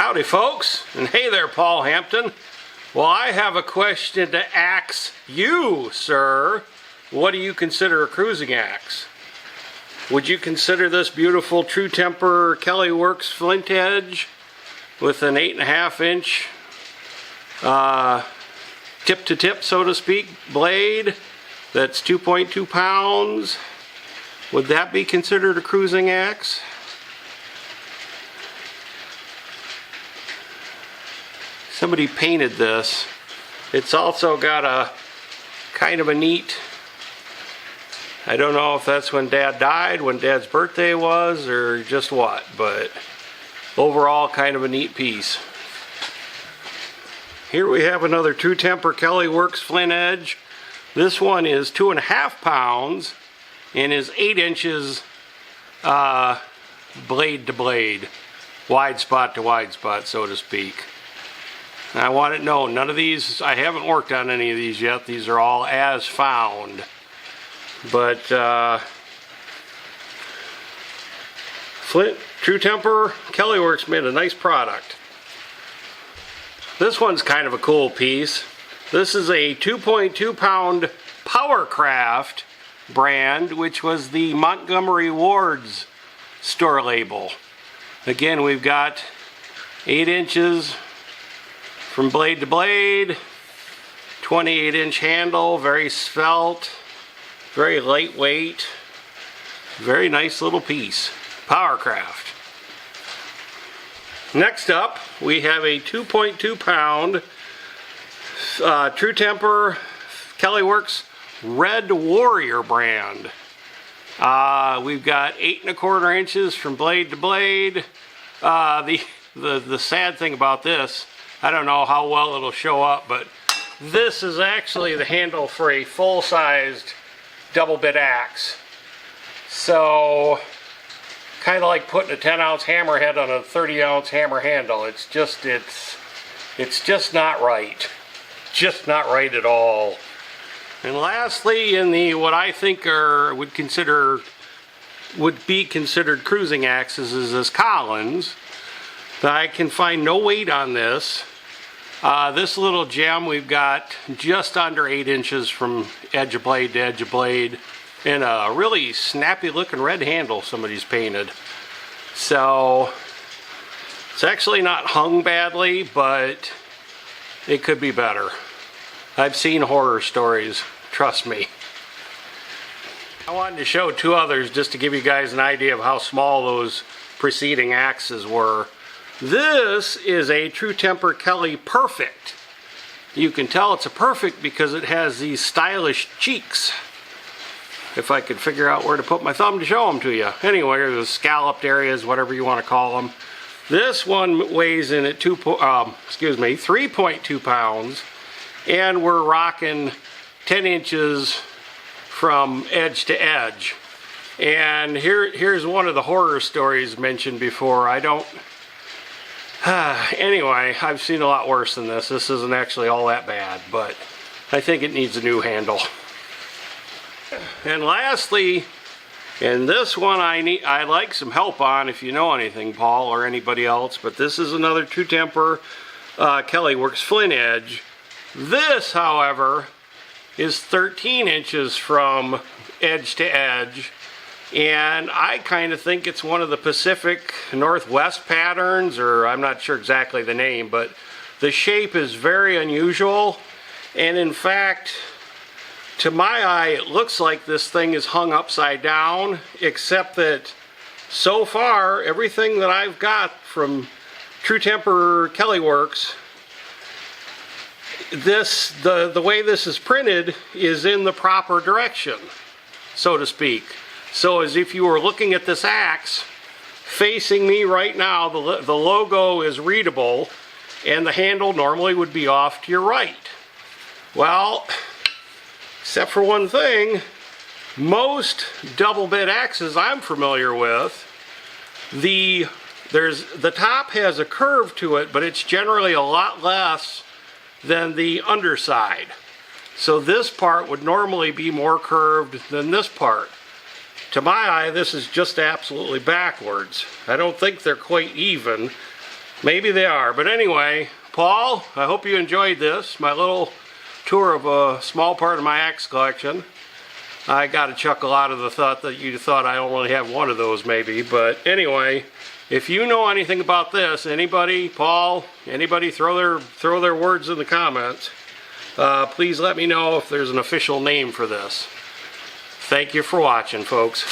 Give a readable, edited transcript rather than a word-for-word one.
Howdy folks, and hey there Paul Hampton. Well, I have a question to ask you, sir. What do you consider a cruising axe? Would you consider this beautiful True Temper Kelly Works flint edge with an 8.5 inch tip to tip, so to speak, blade that's 2.2 pounds? Would that be considered a cruising axe? Somebody painted this. It's also got a kind of a neat, I don't know if that's when Dad died, when Dad's birthday was, or just what, but overall kind of a neat piece. Here we have another True Temper Kelly Works flint edge. This one is 2.5 pounds and is 8 inches blade to blade, wide spot to wide spot, so to speak. I want it known, none of these, I haven't worked on any of these yet. These are all as found. But Flint, True Temper, Kelly Works made a nice product. This one's kind of a cool piece. This is a 2.2 pound Powercraft brand, which was the Montgomery Ward's store label. Again, we've got 8 inches from blade to blade, 28 inch handle, very svelte, very lightweight, very nice little piece. Powercraft. Next up, we have a 2.2 pound True Temper Kelly Works Red Warrior brand. We've got 8.25 inches from blade to blade. The sad thing about this, I don't know how well it'll show up, but this is actually the handle for a full-sized double bit axe. So, kind of like putting a 10-ounce hammerhead on a 30-ounce hammer handle. It's just not right. Just not right at all. And lastly, in the what I think would be considered cruising axes is this Collins. I can find no weight on this. This little gem, we've got just under 8 inches from edge of blade to edge of blade, and a really snappy looking red handle somebody's painted. So it's actually not hung badly, but it could be better. I've seen horror stories, trust me. I wanted to show two others just to give you guys an idea of how small those preceding axes were. This is a True Temper Kelly Perfect. You can tell it's a Perfect because it has these stylish cheeks. If I could figure out where to put my thumb to show them to you. Anyway, the scalloped areas, whatever you want to call them. This one weighs in at 3.2 pounds, and we're rocking 10 inches from edge to edge. And here's one of the horror stories mentioned before. Anyway, I've seen a lot worse than this. This isn't actually all that bad, but I think it needs a new handle. And lastly, and this one I'd like some help on if you know anything, Paul, or anybody else, but this is another True Temper Kelly Works flint edge. This, however, is 13 inches from edge to edge. And I kind of think it's one of the Pacific Northwest patterns, or I'm not sure exactly the name, but the shape is very unusual. And in fact, to my eye, it looks like this thing is hung upside down, except that so far, everything that I've got from True Temper Kelly Works, the way this is printed is in the proper direction, so to speak. So as if you were looking at this axe, facing me right now, the logo is readable, and the handle normally would be off to your right. Well, except for one thing, most double bit axes I'm familiar with, the top has a curve to it, but it's generally a lot less than the underside. So this part would normally be more curved than this part. To my eye, this is just absolutely backwards. I don't think they're quite even. Maybe they are. But anyway, Paul, I hope you enjoyed this. My little tour of a small part of my axe collection. I got a chuckle out of the thought that you thought I only have one of those maybe. But anyway, if you know anything about this, anybody, Paul, anybody throw their words in the comments. Please let me know if there's an official name for this. Thank you for watching, folks.